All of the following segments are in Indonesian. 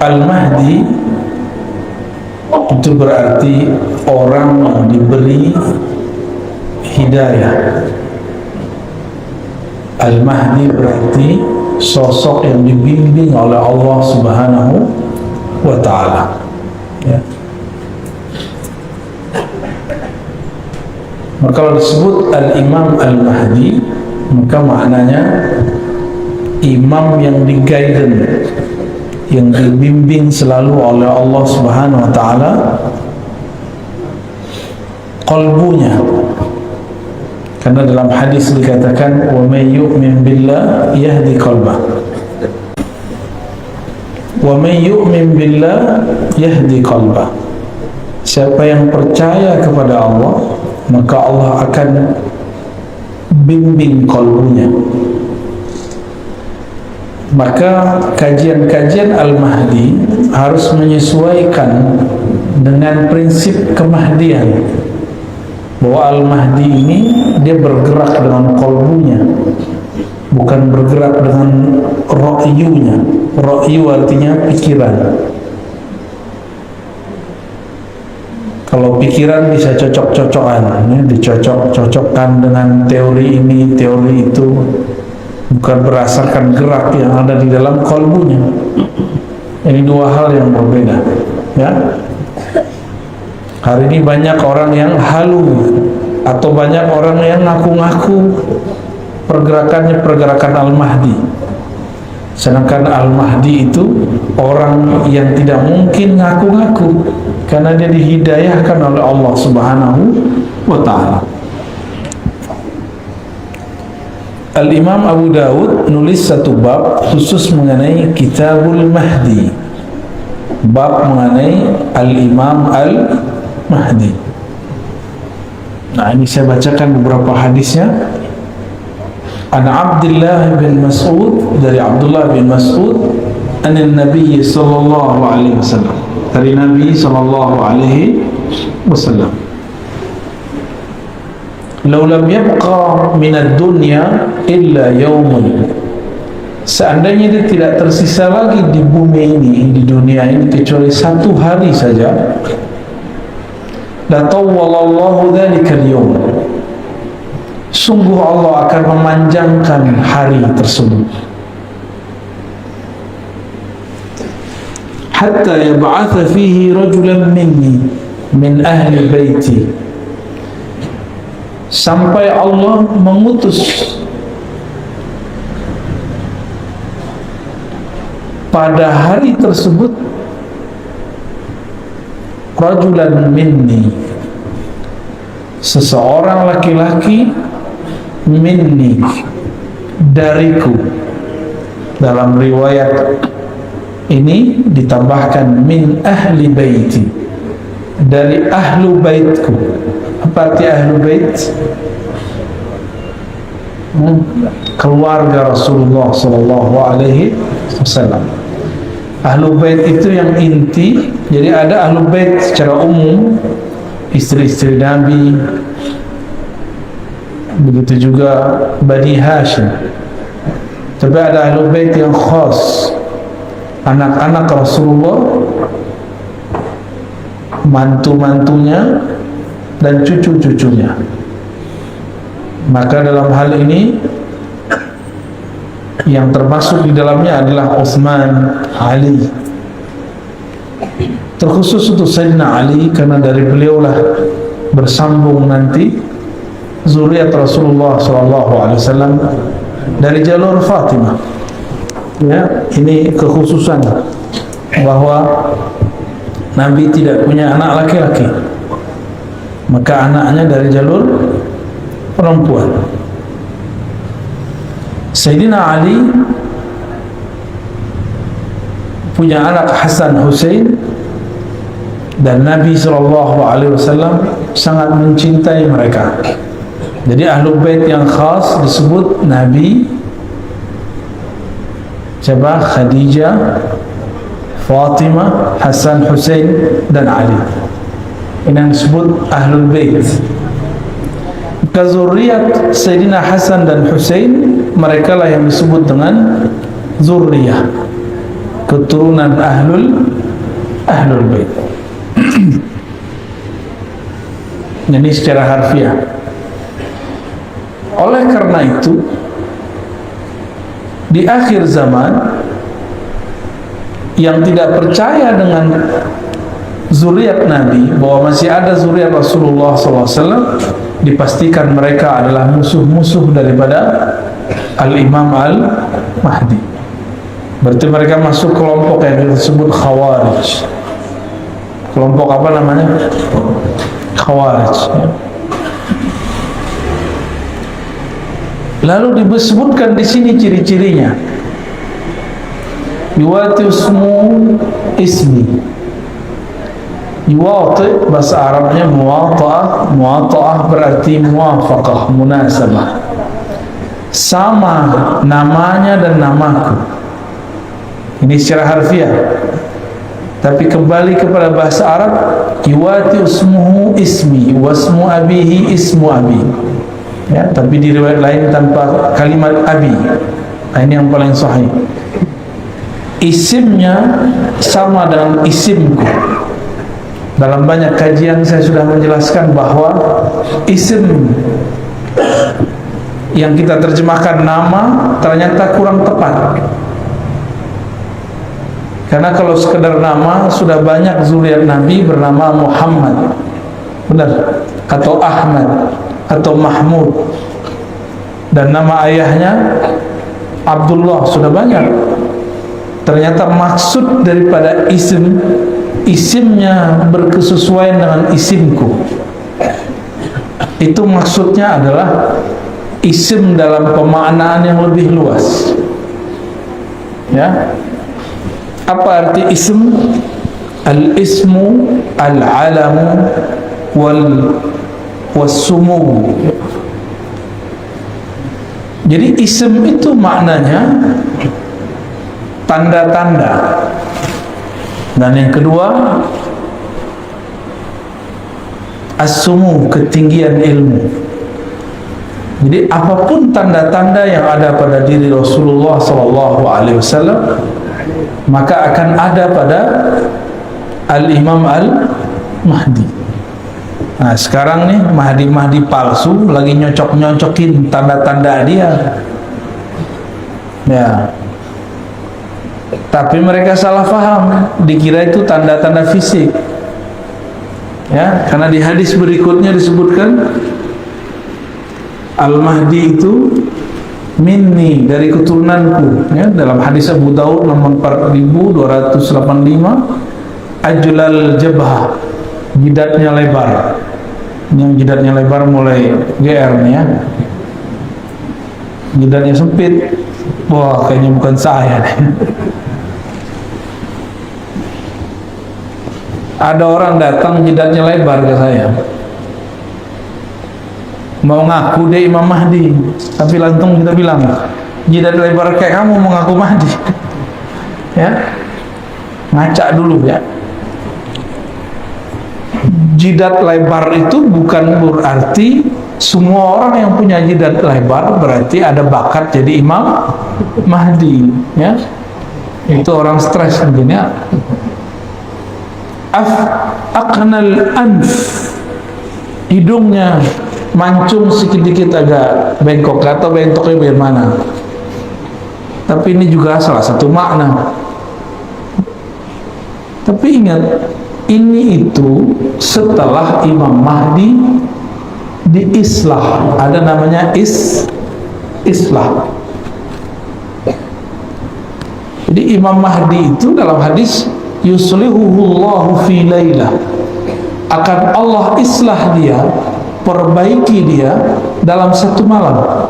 Al-Mahdi itu berarti orang yang diberi hidayah. Al-Mahdi berarti sosok yang dibimbing oleh Allah Subhanahu wa ta'ala, ya. Maka kalau disebut Al-Imam Al-Mahdi, maka maknanya imam yang di-guidance, yang dibimbing selalu oleh Allah Subhanahu wa ta'ala qalbunya. Karena dalam hadis dikatakan wa may yu'min billah yahdi qalbah, wa may yu'min billah yahdi qalbah. Siapa yang percaya kepada Allah, maka Allah akan bimbing kalbunya. Maka kajian-kajian Al-Mahdi harus menyesuaikan dengan prinsip kemahdian, bahwa Al-Mahdi ini dia bergerak dengan kalbunya, bukan bergerak dengan ra'yunya. Ra'yu artinya pikiran. Kalau pikiran bisa cocok-cocokan, ya, dicocok-cocokkan dengan teori ini, teori itu, bukan berdasarkan gerak yang ada di dalam kalbunya. Ini dua hal yang berbeda, ya. Hari ini banyak orang yang halu, atau banyak orang yang ngaku-ngaku pergerakannya pergerakan Al-Mahdi, sedangkan Al-Mahdi itu orang yang tidak mungkin ngaku-ngaku, karena dia dihidayahkan oleh Allah Subhanahu wa ta'ala. Al-Imam Abu Dawud nulis satu bab khusus mengenai Kitabul Mahdi, bab mengenai Al-Imam Al-Mahdi. Nah, ini saya bacakan beberapa hadisnya. An Abdullah bin Mas'ud, dari Abdullah bin Mas'ud, an Nabi sallallahu alaihi wasallam, dari Nabi sallallahu alaihi wasallam, "Law lam yabqa min ad-dunya illa yawmun." Seandainya dia tidak tersisa lagi di bumi ini, di dunia ini, kecuali satu hari saja, la tawwalallahu dzalika al-yawm, sungguh Allah akan memanjangkan hari tersebut, hatta yab'atha fihi rajulan minni min ahli baiti, sampai Allah mengutus pada hari tersebut rajulan minni, seseorang laki-laki, minni, dariku. Dalam riwayat ini ditambahkan min ahli baiti, dari ahlu baitku. Apa arti ahlu bait? Keluarga Rasulullah sallallahu alaihi wasallam. Ahlu bait itu yang inti. Jadi ada ahlu bait secara umum, istri-istri Nabi, begitu juga Bani Hashim. Tapi ada ahlu bait yang khas, anak-anak Rasulullah, mantu-mantunya, dan cucu-cucunya. Maka dalam hal ini yang termasuk di dalamnya adalah Utsman, Ali. Terkhusus untuk Sayyidina Ali, karena dari beliaulah bersambung nanti zuriat Rasulullah SAW dari jalur Fatimah. Ya, ini kekhususan bahwa Nabi tidak punya anak laki-laki, maka anaknya dari jalur perempuan. Sayyidina Ali punya anak Hasan Hussein, dan Nabi SAW sangat mencintai mereka. Jadi ahlu bait yang khas disebut Nabi siapa? Khadijah, Fatimah, Hasan Hussein, dan Ali. Ini yang disebut ahlul bait. Zuriat Sayyidina Hasan dan Hussein, mereka lah yang disebut dengan zuriyah. keturunan Ahlul Bait. Ini secara harfiah. Oleh karena itu, di akhir zaman yang tidak percaya dengan zuriat Nabi, bahwa masih ada zuriat Rasulullah SAW, dipastikan mereka adalah musuh-musuh daripada Al-Imam Al-Mahdi. Berarti mereka masuk kelompok yang disebut Khawarij. Kelompok apa namanya? Khawarij. Lalu disebutkan di sini ciri-cirinya. Yuwati ismi. Yuwati bahasa Arabnya muwata'ah. Muwata'ah berarti muwafaqah, munasabah. Sama namanya dan namaku. Ini secara harfiah. Tapi kembali kepada bahasa Arab, yuwati ismuhu ismi wasmu abihi ismu abi. Ya, tapi di riwayat lain tanpa kalimat abi. Nah, ini yang paling sahih. Isimnya sama dengan isimku. Dalam banyak kajian saya sudah menjelaskan bahwa isim yang kita terjemahkan nama ternyata kurang tepat. Karena kalau sekedar nama, sudah banyak zuriat Nabi bernama Muhammad, benar, atau Ahmad, atau Mahmud, dan nama ayahnya Abdullah, sudah banyak. Ternyata maksud daripada isimnya berkesesuaian dengan isimku. Itu maksudnya adalah isim dalam pemaknaan yang lebih luas. Ya. Apa arti ism? Al-ismu al-alamu was-sumu. Jadi ism itu maknanya tanda-tanda. Dan yang kedua, as-sumu, ketinggian ilmu. Jadi apapun tanda-tanda yang ada pada diri Rasulullah SAW, maka akan ada pada Al-Imam Al-Mahdi. Nah, sekarang nih Mahdi palsu lagi nyocok-nyocokin tanda-tanda dia. Ya. Tapi mereka salah faham, dikira itu tanda-tanda fisik. Ya, karena di hadis berikutnya disebutkan Al-Mahdi itu minni, dari keturunanku. Ya, dalam hadis Abu Daud nomor 4285, ajlal jabhah, jidatnya lebar. Yang jidatnya lebar mulai GR nih ya. Jidatnya sempit, wah kayaknya bukan saya nih. Ada orang datang jidatnya lebar ke saya, mau ngaku dia Imam Mahdi, tapi langsung kita bilang, jidat lebar kayak kamu mau ngaku Mahdi. Ya, ngaca dulu ya. Jidat lebar itu bukan berarti semua orang yang punya jidat lebar berarti ada bakat jadi Imam Mahdi. Ya, itu orang stres mungkin ya. Aqnal anf, hidungnya mancung sedikit agak bengkok, atau bengkoknya bagaimana. Tapi ini juga salah satu makna. Tapi ingat, ini itu setelah Imam Mahdi diislah, ada namanya islah. Jadi Imam Mahdi itu dalam hadis yuslihuhullahu fi lailah, akan Allah islah dia, perbaiki dia dalam satu malam.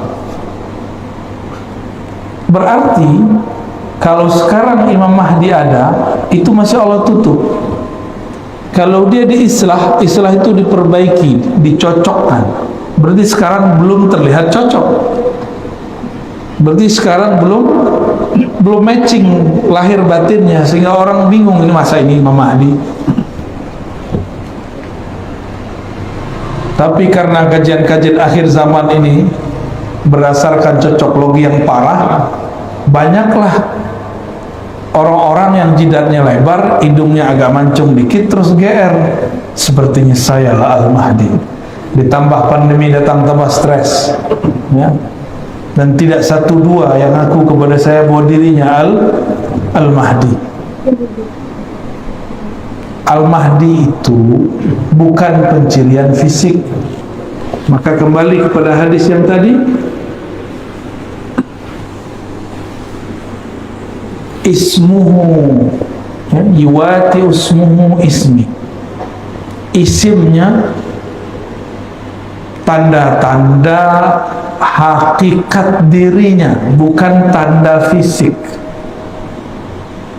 Berarti kalau sekarang Imam Mahdi ada, itu masih Allah tutup. Kalau dia diislah, islah itu diperbaiki, dicocokkan, berarti sekarang belum terlihat cocok. Berarti sekarang belum matching lahir batinnya, sehingga orang bingung, ini masa ini Imam Mahdi. Tapi karena kajian-kajian akhir zaman ini berdasarkan cocoklogi yang parah, banyaklah orang-orang yang jidatnya lebar, hidungnya agak mancung dikit terus GR, sepertinya saya lah Al-Mahdi. Ditambah pandemi datang, tambah stres, ya. Dan tidak satu dua yang ngaku kepada saya bahwa dirinya Al-Mahdi. Al-Mahdi itu bukan pencirian fisik. Maka kembali kepada hadis yang tadi, ismuhu, ya, yuwati ismuhu ismi, isimnya tanda-tanda hakikat dirinya, bukan tanda fisik,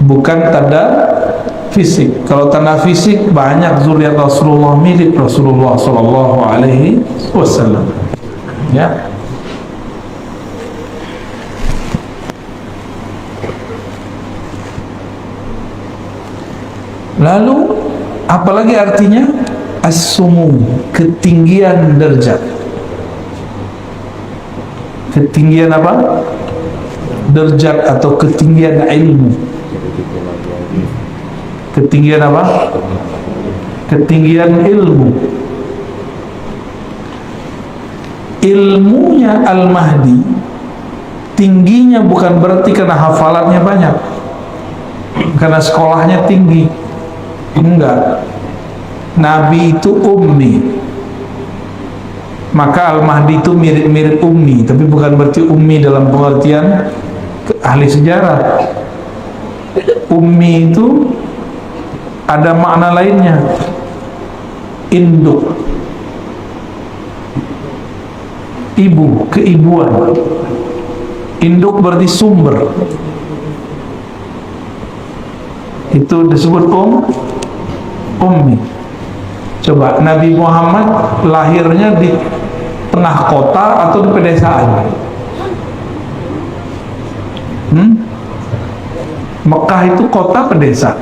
bukan tanda fisik. Kalau tanda fisik banyak zuriat Rasulullah milik Rasulullah Sallallahu Alaihi Wasallam, ya. Lalu apalagi artinya? As-sumu, ketinggian derajat. Ketinggian apa? Derajat atau ketinggian ilmu. Ketinggian apa? Ketinggian ilmu. Ilmunya Al-Mahdi tingginya bukan berarti karena hafalannya banyak, karena sekolahnya tinggi. Enggak. Nabi itu ummi, maka Al-Mahdi itu mirip-mirip ummi, tapi bukan berarti ummi dalam pengertian ahli sejarah. Ummi itu ada makna lainnya, induk, ibu, keibuan. Induk berarti sumber, itu disebut ummi. Coba Nabi Muhammad lahirnya di tengah kota atau di pedesaan? Mekah itu kota pedesa?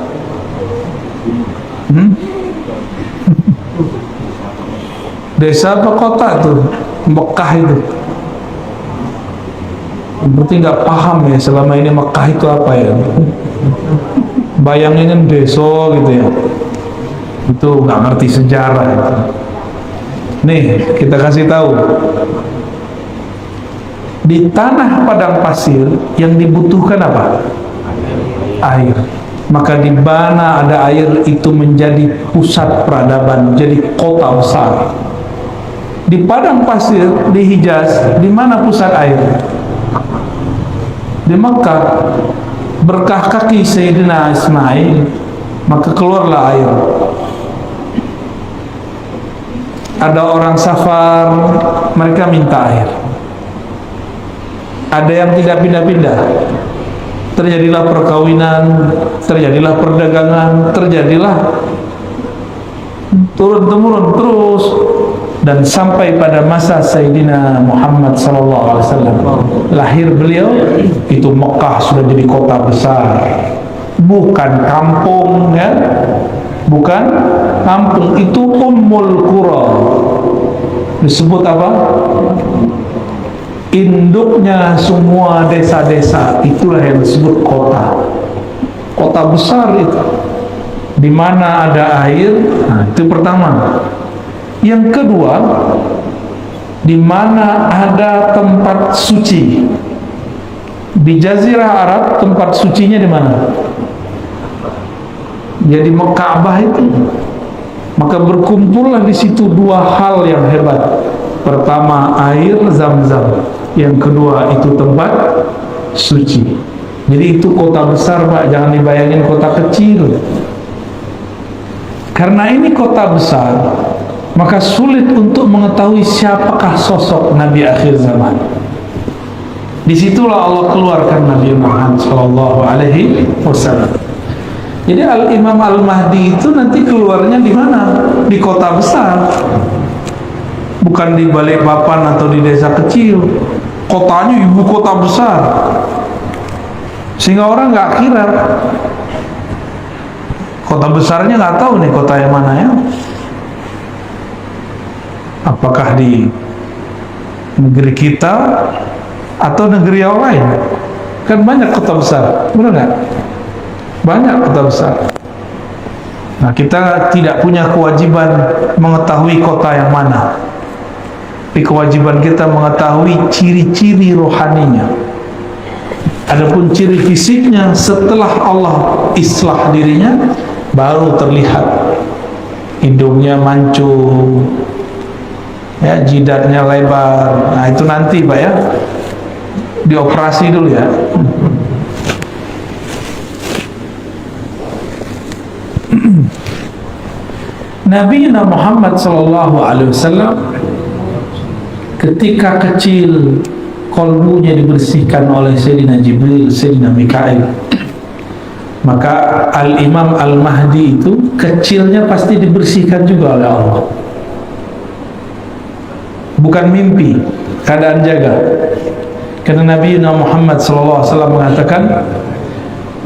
Desa apa kota tuh? Mekah itu. Berarti nggak paham ya selama ini Mekah itu apa ya? Bayangin kan desa gitu ya. Itu nggak ngerti sejarah itu. Nih kita kasih tahu, di tanah padang pasir yang dibutuhkan apa? Air. Maka di mana ada air itu menjadi pusat peradaban, jadi kota besar. Di padang pasir di Hijaz, di mana pusat air? Di Makkah. Berkah kaki Sayyidina Ismail, maka keluarlah air. Ada orang safar, mereka minta air. Ada yang tidak pindah-pindah, terjadilah perkawinan, terjadilah perdagangan, terjadilah turun-temurun terus, dan sampai pada masa Sayyidina Muhammad SAW lahir beliau, itu Mekah sudah jadi kota besar, bukan kampung, ya. Bukan kampung, itu Ummul Qura. Disebut apa? Induknya semua desa-desa, itulah yang disebut kota. Kota besar itu, di mana ada air. Nah, itu pertama. Yang kedua, di mana ada tempat suci. Di Jazirah Arab tempat sucinya di mana? Jadi Ka'bah itu. Maka berkumpullah di situ dua hal yang hebat. Pertama air Zam-Zam, yang kedua itu tempat suci. Jadi itu kota besar, Pak, jangan dibayangin kota kecil. Karena ini kota besar, maka sulit untuk mengetahui siapakah sosok Nabi akhir zaman. Disitulah Allah keluarkan Nabi Muhammad SAW. Jadi Imam Al-Mahdi itu nanti keluarnya di mana? Di kota besar, bukan di Balikpapan atau di desa kecil. Kotanya ibu kota besar, sehingga orang nggak kira. Kota besarnya nggak tahu nih kota yang mana ya. Apakah di negeri kita atau negeri yang lain? Kan banyak kota besar, benar nggak? banyak kota besar. Nah, kita tidak punya kewajiban mengetahui kota yang mana, tapi kewajiban kita mengetahui ciri-ciri rohaninya. Adapun ciri fisiknya, setelah Allah islah dirinya, baru terlihat. Hidungnya mancung, ya, jidatnya lebar. Nah, itu nanti Pak ya, dioperasi dulu ya. Nabi Muhammad SAW ketika kecil kolbunya dibersihkan oleh Sayyidina Jibril, Sayyidina Mikail. Maka Al-Imam Al-Mahdi itu kecilnya pasti dibersihkan juga oleh Allah. Bukan mimpi, keadaan jaga. Karena Nabi Muhammad SAW mengatakan,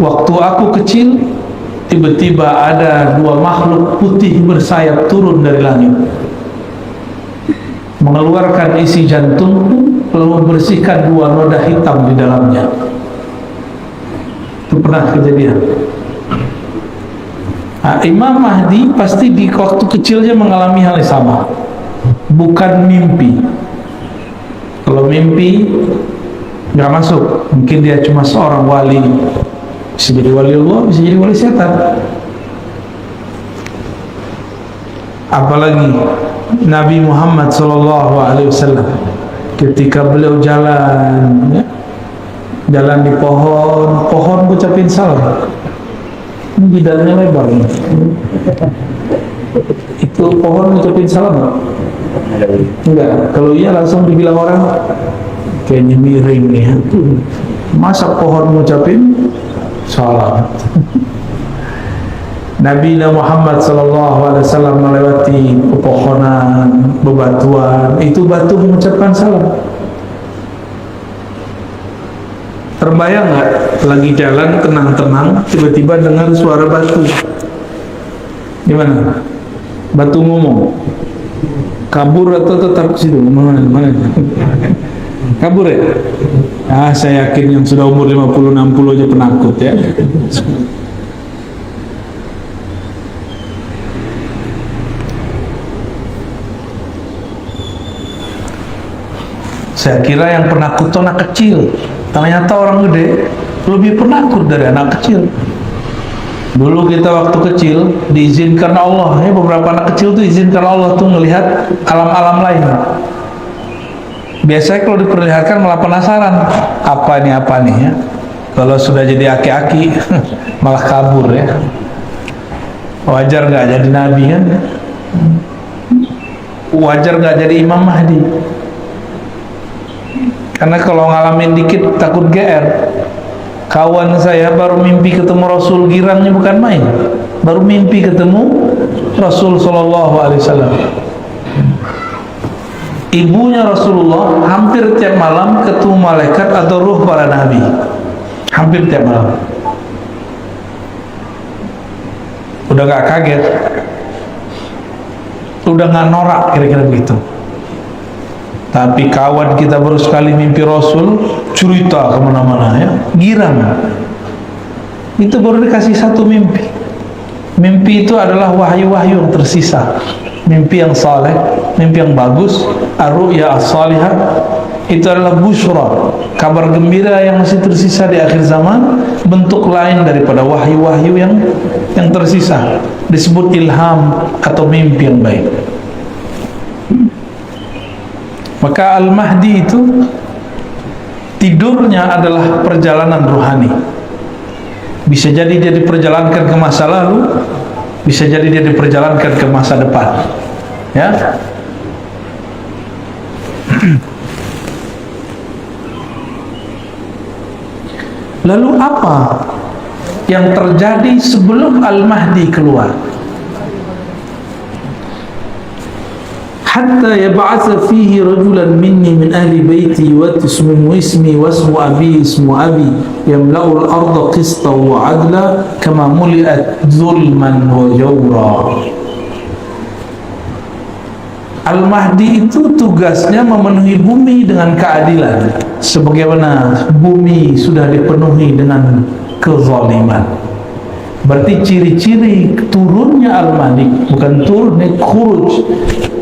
waktu aku kecil, tiba-tiba ada dua makhluk putih bersayap turun dari langit, mengeluarkan isi jantungku, lalu membersihkan dua noda hitam di dalamnya. Itu pernah kejadian. Nah, Imam Mahdi pasti di waktu kecilnya mengalami hal yang sama, bukan mimpi. Kalau mimpi nggak masuk, mungkin dia cuma seorang wali, bisa jadi wali Allah, bisa jadi wali setan. Apalagi Nabi Muhammad SAW ketika beliau jalan, ya, jalan di pohon ucapin salam, jidatnya lebar. Itu pohon ucapin salam enggak? Kalau iya langsung dibilang orang kayaknya miring nih. Masa pohon ngucapin salam? Nabi Muhammad SAW melewati pepohonan, bebatuan, itu batu mengucapkan salam. Terbayang nggak lagi jalan tenang-tenang, tiba-tiba dengar suara batu? Gimana? Batu ngomong, kabur atau tetap situ? Mana? Kabur ya? Ah, saya yakin yang sudah umur 50-60 aja penakut ya. Saya kira yang penakut itu anak kecil, ternyata orang gede lebih penakut dari anak kecil. Dulu kita waktu kecil diizinkan Allah, ya, beberapa anak kecil tuh izinkan Allah tuh melihat alam-alam lain. Biasanya kalau diperlihatkan malah penasaran, apa nih ya. Kalau sudah jadi aki-aki malah kabur ya. Wajar nggak jadi nabi kan? Wajar nggak jadi Imam Mahdi? Karena kalau ngalamin dikit takut GR. Kawan saya baru mimpi ketemu Rasul, girangnya bukan main. Baru mimpi ketemu Rasul SAW. Ibunya Rasulullah hampir tiap malam ketemu malaikat atau ruh para nabi. Hampir tiap malam. Udah gak kaget, udah gak norak, kira-kira begitu. Tapi kawan kita baru sekali mimpi Rasul, cerita kemana-mana ya, girang. Itu baru dikasih satu mimpi. Mimpi itu adalah wahyu-wahyu yang tersisa, mimpi yang saleh, mimpi yang bagus. Ar-ru'ya as-salihah itu adalah busyra, kabar gembira yang masih tersisa di akhir zaman, bentuk lain daripada wahyu-wahyu yang tersisa, disebut ilham atau mimpi yang baik. Maka Al-Mahdi itu tidurnya adalah perjalanan rohani. Bisa jadi dia diperjalankan ke masa lalu, bisa jadi dia diperjalankan ke masa depan. Ya. Lalu apa yang terjadi sebelum Al-Mahdi keluar? Hatta yab'atha fihi rajulan minni min ahli baiti wa ismuhu ismi wa ismu abi ismu abi yamla'u al-ardha qistan wa 'adla kama muli'at zulman wa jawra. Al-Mahdi itu tugasnya memenuhi bumi dengan keadilan, sebagaimana bumi sudah dipenuhi dengan kezaliman. Berarti ciri-ciri turunnya Al-Mahdi, bukan turun, khuruj,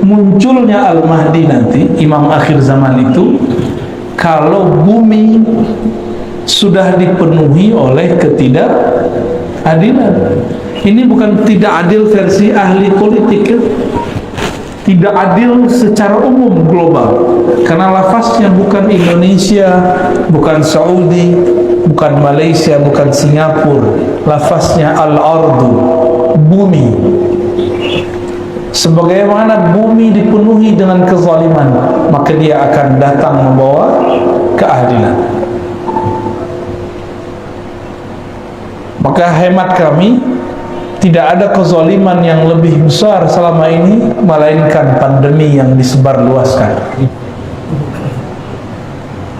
munculnya Al-Mahdi nanti, imam akhir zaman itu, kalau bumi sudah dipenuhi oleh ketidakadilan. Ini bukan tidak adil versi ahli politik ya. Tidak adil secara umum global, karena lafaznya bukan Indonesia, bukan Saudi, bukan Malaysia, bukan Singapura. Lafaznya al-ardu, bumi. Sebagaimana bumi dipenuhi dengan kezaliman, maka dia akan datang membawa keadilan. Maka hemat kami, tidak ada kezaliman yang lebih besar selama ini melainkan pandemi yang disebarluaskan.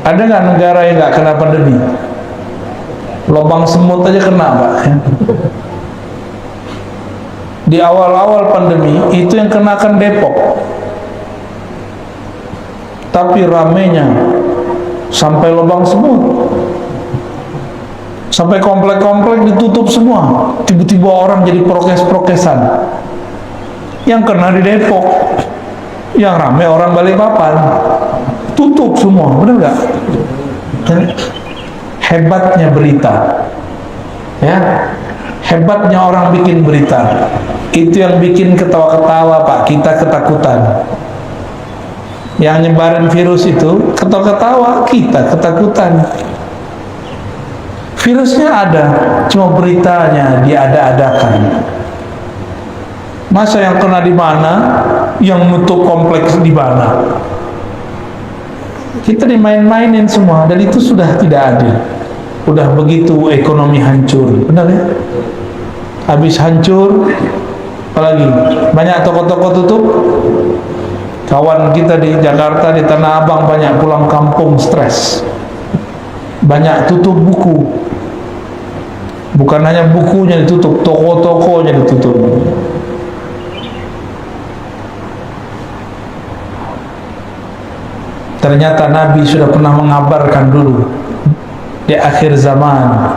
Ada nggak negara yang nggak kena pandemi? Lubang semut aja kena, Pak. Di awal-awal pandemi itu yang kenakan Depok, tapi ramenya sampai lubang semut. Sampai komplek-komplek ditutup semua. Tiba-tiba orang jadi prokes-prokesan. Yang kena di Depok, yang rame orang Balikpapan, tutup semua, benar nggak? Hebatnya berita, ya, hebatnya orang bikin berita. Itu yang bikin ketawa-ketawa, Pak. Kita ketakutan. Yang nyebarin virus itu ketawa-ketawa, kita ketakutan. Virusnya ada, cuma beritanya diada-adakan. Masa yang kena di mana, yang nutup kompleks di mana? Kita dimain-mainin semua, dan itu sudah tidak adil. Udah begitu ekonomi hancur, benar ya? Habis hancur, apalagi banyak toko-toko tutup. Kawan kita di Jakarta, di Tanah Abang banyak pulang kampung stres. Banyak tutup buku. Bukan hanya bukunya ditutup, toko-tokonya ditutup. Ternyata Nabi sudah pernah mengabarkan dulu di akhir zaman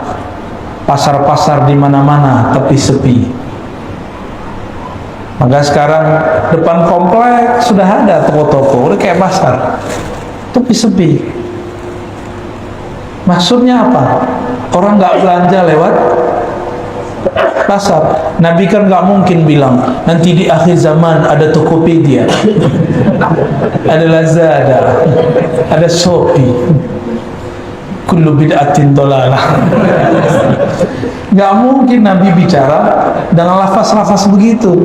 pasar-pasar di mana-mana tapi sepi. Maka sekarang depan komplek sudah ada toko-toko, udah kayak pasar, tapi sepi. Maksudnya apa? Orang nggak belanja lewat pasar. Nabi kan nggak mungkin bilang nanti di akhir zaman ada Tokopedia, ada Lazada, ada Shopee, kullu bid'atin dolalah. Nggak mungkin Nabi bicara dengan lafaz-lafaz begitu.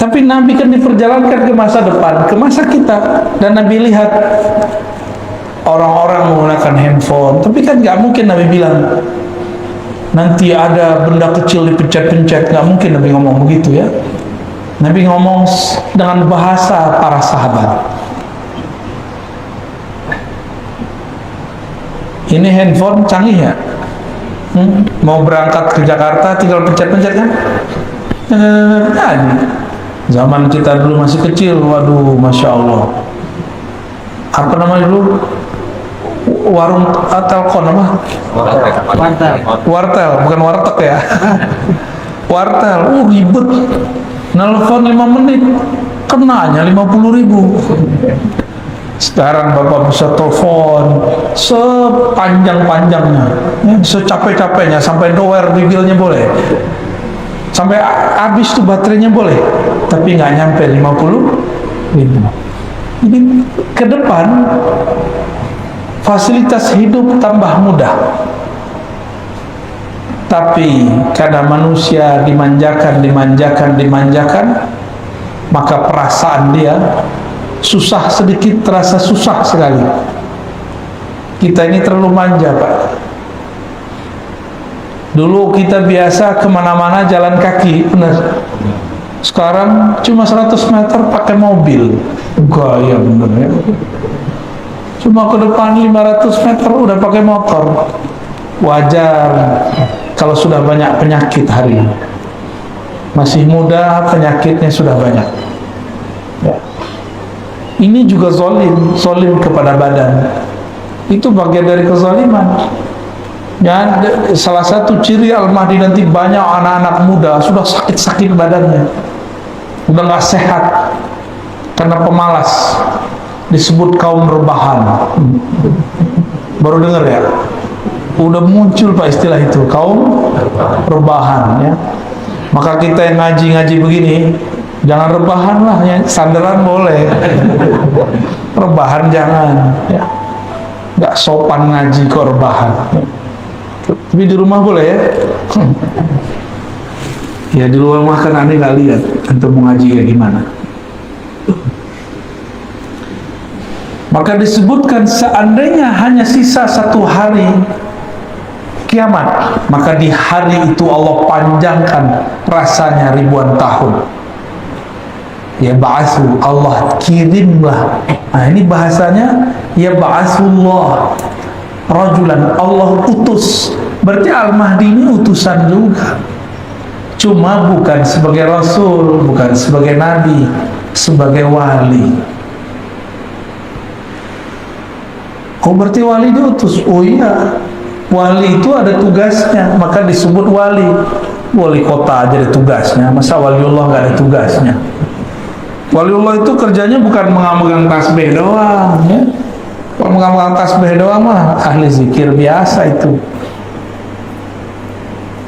Tapi Nabi kan diperjalankan ke masa depan, ke masa kita, dan Nabi lihat orang-orang menggunakan handphone. Tapi kan nggak mungkin Nabi bilang nanti ada benda kecil dipencet-pencet. Nggak mungkin Nabi ngomong begitu ya. Nabi ngomong dengan bahasa para sahabat. Ini handphone canggih ya. Mau berangkat ke Jakarta tinggal pencet-pencet kan. Zaman kita dulu masih kecil, waduh, masya Allah. Apa namanya dulu? Warung telkom apa? Wartel, bukan warteg ya. Wartel, ribet. Nelfon 5 menit, kenanya 50.000. Sekarang Bapak bisa telepon sepanjang-panjangnya, secapek-capeknya, sampai doer bibirnya boleh, sampai habis tuh baterainya boleh, tapi nggak nyampe 50.000. Jadi ke depan fasilitas hidup tambah mudah, tapi karena manusia dimanjakan, maka perasaan dia susah sedikit, terasa susah sekali. Kita ini terlalu manja, Pak. Dulu kita biasa kemana-mana jalan kaki, benar. Sekarang cuma 100 meter pakai mobil, gaya bener ya. Cuma ke depan 500 meter udah pakai motor. Wajar kalau sudah banyak penyakit hari ini. Masih muda, penyakitnya sudah banyak ya. Ini juga zolim kepada badan. Itu bagian dari kezaliman. Ya, salah satu ciri Al-Mahdi nanti banyak anak-anak muda sudah sakit-sakit badannya, udah nggak sehat karena pemalas, disebut kaum rebahan. Baru dengar ya? Udah muncul Pak istilah itu, kaum rebahan ya. Maka kita yang ngaji-ngaji begini, jangan rebahan lah, ya. Sandaran boleh, rebahan jangan ya. Nggak sopan ngaji kok rebahan. Tapi di rumah boleh ya. Ya di rumah kan aneh nggak lihat untuk mengaji kayak gimana. Maka disebutkan seandainya hanya sisa 1 hari kiamat, maka di hari itu Allah panjangkan rasanya ribuan tahun. Ya ba'asu, Allah kirimlah. Nah ini bahasanya ya ba'asullah rajulan, Allah utus. Berarti Al-Mahdi ini utusan juga, cuma bukan sebagai Rasul, bukan sebagai Nabi, sebagai wali. Oh berarti wali diutus? Oh iya, wali itu ada tugasnya, maka disebut wali. Wali kota aja ada tugasnya, masa waliullah nggak ada tugasnya? Waliullah itu kerjanya bukan mengamegang tasbih doang ya. Kalau mengamegang tasbih doang mah ahli zikir biasa itu.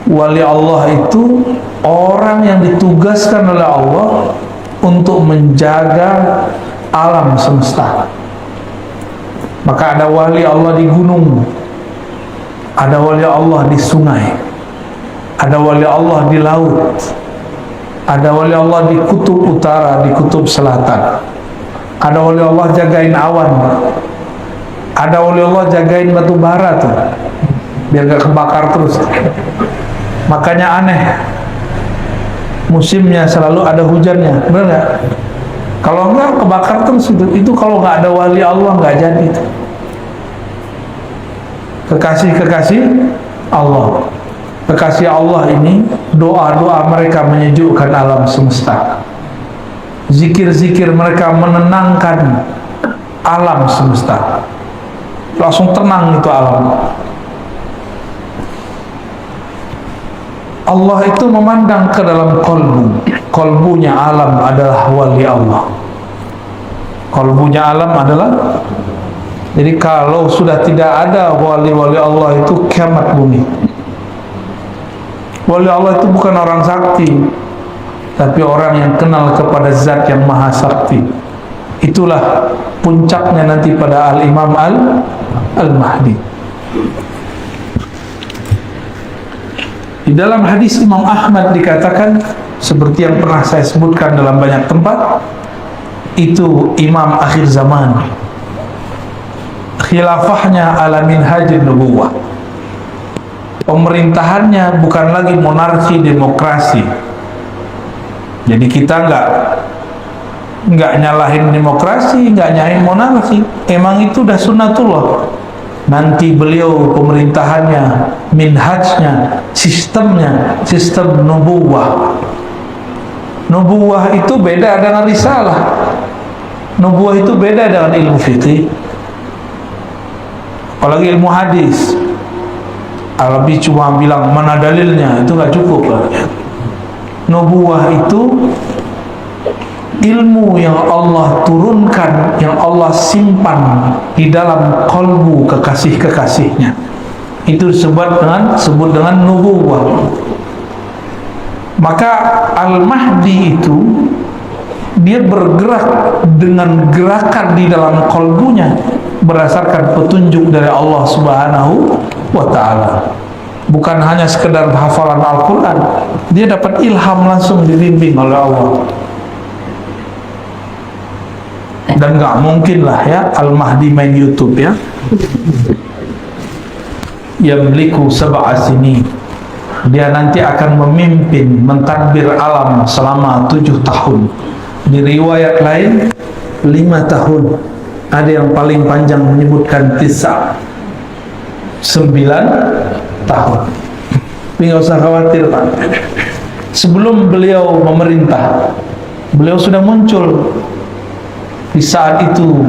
Wali Allah itu orang yang ditugaskan oleh Allah untuk menjaga alam semesta. Maka ada wali Allah di gunung, ada wali Allah di sungai, ada wali Allah di laut, ada wali Allah di kutub utara, di kutub selatan, ada wali Allah jagain awan, ada wali Allah jagain batu bara tuh biar gak kebakar terus. Makanya aneh, musimnya selalu ada hujannya, benar nggak? Kalau enggak kebakar terus itu kalau nggak ada wali Allah nggak jadi itu. Kekasih-kekasih Allah, kekasih Allah ini doa-doa mereka menyejukkan alam semesta, zikir-zikir mereka menenangkan alam semesta, langsung tenang itu alam. Allah itu memandang ke dalam kolbu, kolbunya alam adalah wali Allah, kolbunya alam adalah. Jadi kalau sudah tidak ada wali-wali Allah itu kiamat bumi. Wali Allah itu bukan orang sakti, tapi orang yang kenal kepada zat yang maha sakti. Itulah puncaknya nanti pada Al-Imam Al-Mahdi. Di dalam hadis Imam Ahmad dikatakan, seperti yang pernah saya sebutkan dalam banyak tempat, itu imam akhir zaman, khilafahnya ala minhajin nubuwah, pemerintahannya bukan lagi monarki demokrasi. Jadi kita nggak nyalahin demokrasi, nggak nyalahin monarki, emang itu udah sunnatullah. Nanti beliau pemerintahannya, minhajnya, sistemnya, sistem nubuwah. Nubuwah itu beda dengan risalah. Nubuwah itu beda dengan ilmu fikih, apalagi ilmu hadis. Al-Abi cuma bilang mana dalilnya, itu nggak cukup. Nubuwah itu ilmu yang Allah turunkan, yang Allah simpan di dalam kolbu kekasih-kekasihnya. Itu disebut dengan nubuwah. Maka Al-Mahdi itu dia bergerak dengan gerakan di dalam kolbunya berdasarkan petunjuk dari Allah Subhanahu wa ta'ala. Bukan hanya sekedar hafalan Al-Quran, dia dapat ilham langsung dibimbing oleh Allah. Dan nggak mungkin lah ya Al-Mahdi main YouTube ya. Yamliku sab'a sinin, dia nanti akan memimpin, mentadbir alam selama 7 tahun. Di riwayat lain 5 tahun. Ada yang paling panjang menyebutkan 9 tahun. Tapi nggak usah khawatir Pak. Sebelum beliau memerintah, beliau sudah muncul. Di saat itu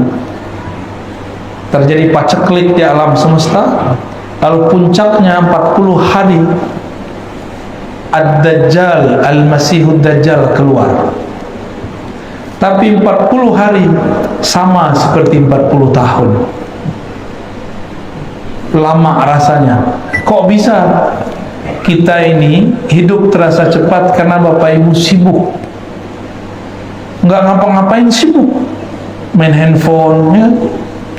terjadi paceklik di alam semesta, Lalu puncaknya 40 hari Ad-Dajjal, Al-Masihud Dajjal keluar. Tapi 40 hari sama seperti 40 tahun. Lama rasanya. Kok bisa? Kita ini hidup terasa cepat karena Bapak Ibu sibuk. Nggak ngapa-ngapain, sibuk. Main handphone, ya,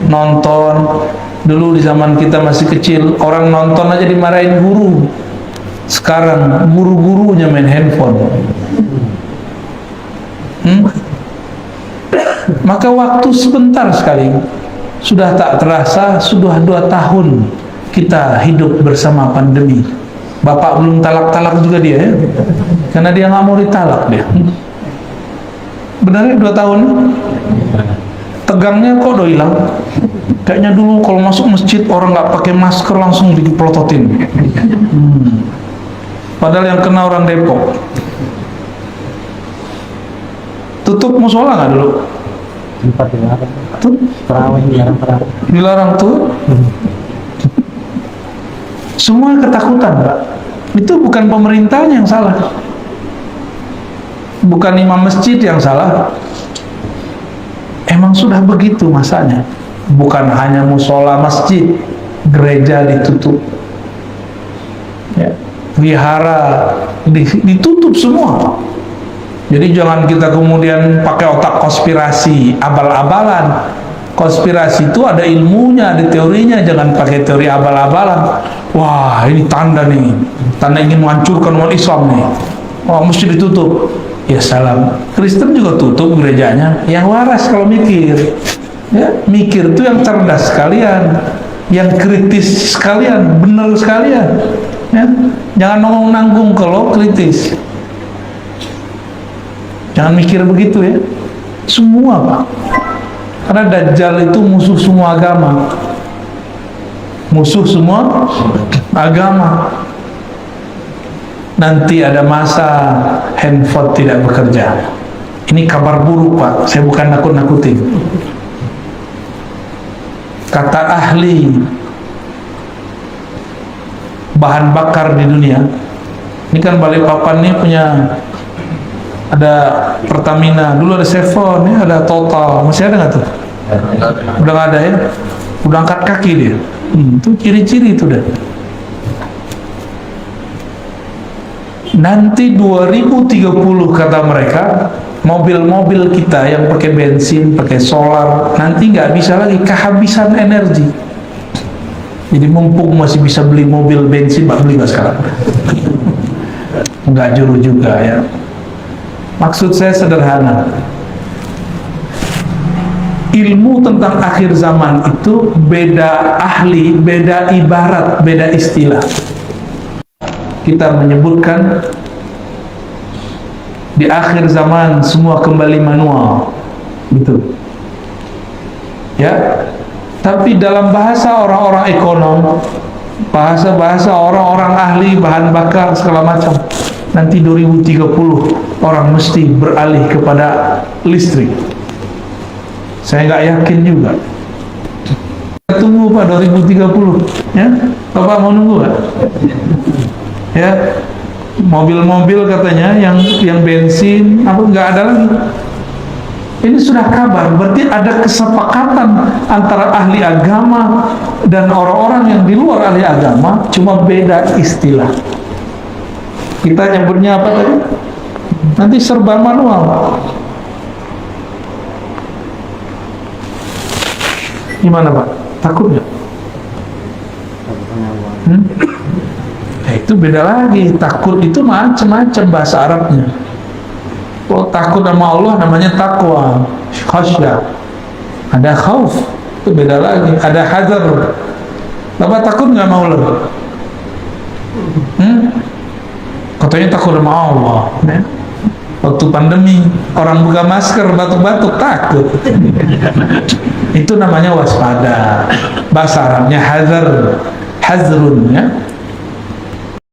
nonton. Dulu di zaman kita masih kecil, orang nonton aja dimarahin guru. Sekarang guru-gurunya main handphone. Maka waktu sebentar sekali, sudah tak terasa, sudah 2 tahun kita hidup bersama pandemi. Bapak belum talak-talak juga dia, ya? Karena dia nggak mau ditalak dia. Benar ya 2 tahun? Tegangnya kok udah hilang. Kayaknya dulu kalau masuk masjid orang nggak pakai masker langsung dipelototin. Padahal yang kena orang Depok. Tutup musola nggak dulu? Tempat dilarang. Tuh? Terawih dilarang. Dilarang tuh? Semua ketakutan, Pak. Itu bukan pemerintahnya yang salah, bukan imam masjid yang salah. Emang sudah begitu masanya. Bukan hanya musola masjid, gereja ditutup, ya, wihara ditutup semua. Jadi jangan kita kemudian pakai otak konspirasi, abal-abalan. Konspirasi itu ada ilmunya, ada teorinya. Jangan pakai teori abal-abalan. Wah, ini tanda nih, tanda ingin menghancurkan umat Islam nih. Wah, mesti ditutup. Ya salam. Kristen juga tutup gerejanya. Yang waras kalau mikir, ya, mikir itu yang cerdas sekalian, yang kritis sekalian, benar sekalian. Ya. Jangan ngomong nanggung kalau kritis. Jangan mikir begitu ya. Semua, Pak. Karena Dajjal itu musuh semua agama. Musuh semua agama. Nanti ada masa handphone tidak bekerja. Ini kabar buruk, Pak. Saya bukan nakut-nakutin. Kata ahli bahan bakar di dunia. Ini kan Balikpapan ini punya, ada Pertamina, dulu ada Sevon, ya, ada Total, masih ada nggak tuh? Udah nggak ada ya? Udah angkat kaki dia. Itu ciri-ciri itu dah. Nanti 2030 kata mereka, mobil-mobil kita yang pakai bensin, pakai solar, nanti nggak bisa lagi, kehabisan energi. Jadi mumpung masih bisa beli mobil bensin, Pak, beli nggak sekarang? Nggak juru juga ya. Maksud saya sederhana. Ilmu tentang akhir zaman itu beda ahli, beda ibarat, beda istilah. Kita menyebutkan di akhir zaman semua kembali manual, gitu. Ya. Tapi dalam bahasa orang-orang ekonom, bahasa-bahasa orang-orang ahli bahan bakar segala macam, nanti 2030 orang mesti beralih kepada listrik. Saya nggak yakin juga. Kita tunggu Pak 2030, ya. Bapak mau nunggu nggak? Ya, mobil-mobil katanya yang bensin apa nggak ada lagi. Ini sudah kabar, berarti ada kesepakatan antara ahli agama dan orang-orang yang di luar ahli agama, cuma beda istilah. Kita nyebutnya apa tadi? Nanti serba manual. Gimana Pak? Takut nggak? Itu beda lagi. Takut itu macam-macam bahasa Arabnya. Kalau takut sama Allah namanya takwa, khasyah. Ada khauf, itu beda lagi. Ada hazar. Bapak takut nggak sama Allah? Katanya takut sama Allah. Ya? Waktu pandemi orang buka masker batuk-batuk takut. Itu namanya waspada. Bahasa Arabnya hazar, hazrun, ya.